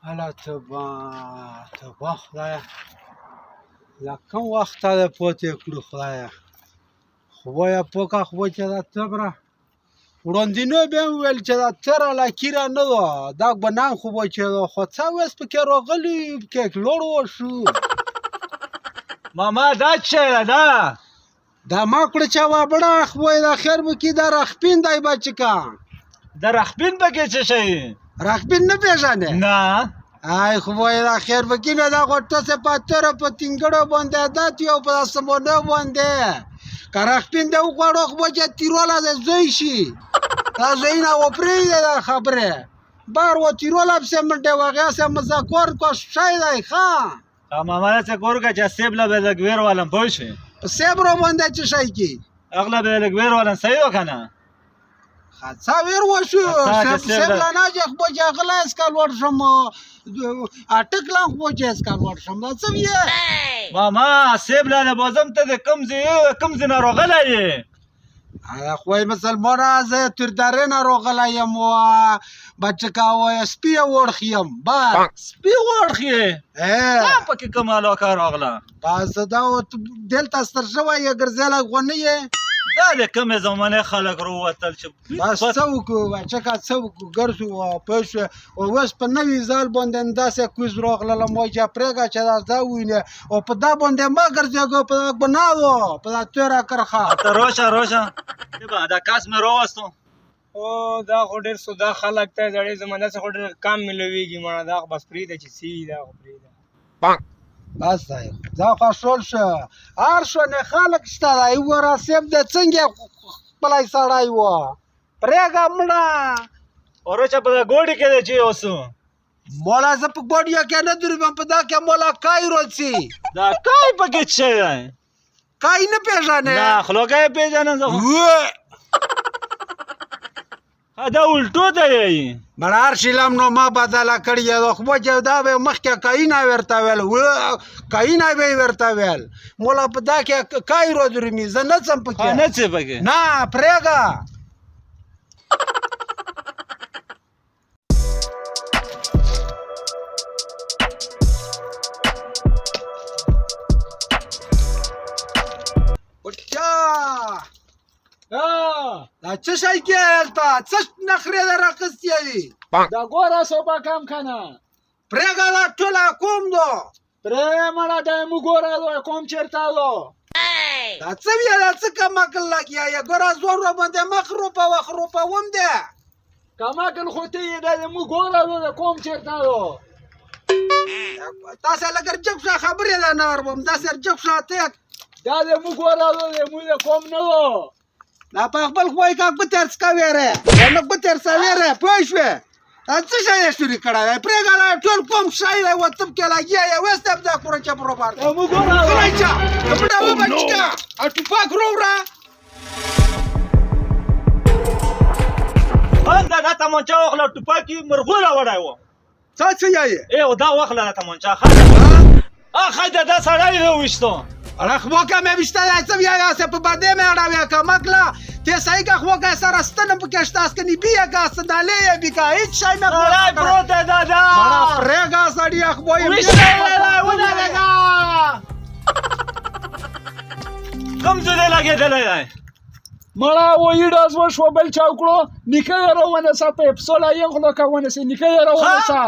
هله توبه خدایه له کوم وخته ده پوتې کړو خدایه خدایه پوکه خو چې دا تبره وړاندینو بیا مې وویل چې دا تره لکیره نه ده دا ګناه خو به چې ده خو څه اوس پکې راغلي کیک لوړ وشو ماما دا څه ده دا دا ما کړه چې وابړه خدای دا خیر وکړي دا رخپین دی بچکا د رخبین پکې څه شی رخپین نه پېژنې نه ay خدای دا خیر وکړي نو دا غوټه سه پاتره په تینګړو باندې عادت یو په سمونه باندې کارخپین دا وغواړو خو چې تیرولا زوی شي دا زوی نه وپری دا خبره بار و تیرولا په منډه واغه سه مذاکر کو شای دی ښا ماما څه کور کا چې سیب لا به لګویر ولم پوه شي سیبرو باندې چې شای کی اغلا به لګویر ولم صحیح وکنه تصاویر وشو سیب لا نه چې خو چې غلا اسکال ورشم اټکلا خو چې اسکال ورشم دا څه وی ماما سیب لا بازم ته کم زی نه روغلای خو مسلمان از تر دره نه روغلایم و بچکا و سپی ورخیم با سپی ورخی پکې کمالو کار اغلا بس دا دلته ستر شوی ګرځاله غونی دا د کومې زمانه خلک وروتل چې بس څه وکړو بچکا څه وکړو ګرځو پښه او اوس په نوې ځال باندې داسې کوز راغله مو چې پرېګه چې دا وینه او په دا باندې ما ګرځېږو په بناو په دا تیرا کرخه ته روشه دا کاس مې راوستو او دا خو ډېر سودا خلک ته زړې زمانه څخه ډېر کام ملويږي مړه دا بس پرېږده چې سی دا خو پرېږده بس دا خوشحال شو هر شو نه خلک شته دا یو راسب د څنګه خپلای سړی و پرېګه مړه اوروچا په ګوډي کې دی چې اوسو مولا زه په ګوډیا کې نه دربم په دا کې مولا کای روڅي دا کای پکې څه دی کای نه پیژنې نه خلوګای پیژنې زه دا الټو دی بلار شیلم نو ما بدله کړی دا خو چې دا به مخکې کای نه ورته ویل کای نه به ورته ویل مولا په دا کې کای رو درمي زه نه څم پکې نه څه پکې نه پرېګه دا څه شي کې تا څه نخره راکستې دي دا ګوره صوبه کم کنه پرېګه لا ټوله کوم دو پرې مړه د مو ګوره کوم چیرته دو دا څه وی دا څه کما کله کیا یا ګوره زور باندې مخروپه وخروپه وم ده کما کله خو ته د مو ګوره کوم چیرته دو تاسو لکه جب خبرې ده نه ورم دا سر جب شاته دا د مو ګوره مو کوم نه دو لا په خپل خوای کا په ترڅ کا وره نو په ترڅ وره پښوه څه شي شوري کړه پرېګا ټول کوم شای له وتب کې لاګي یا وسته د کور چا پروبار مو ګوره راځه کپڑا و بچا اټو پاک روورا انده دا تمونچا وخلا ټوپاکی مرغوله وړایو څه یې او دا وخلا تمونچا خاله دا سړی وښتو اړه خو کا مې وشته څه بیا څه په باندې مې اړه کا مکلا ته صحیح کا خو کا سره ستنه په کېشته اس کني بیا کا سندالې بیا هیڅ شي نه وای پروت دادا مړه پرېګا سړی خو یې وښته ودا لگا کم زده لګېدلې مړه وې ډاس وشو بل چاوکړو نکه روانه سا په اپسولا یې خو کا ونه سي نکه روانه سا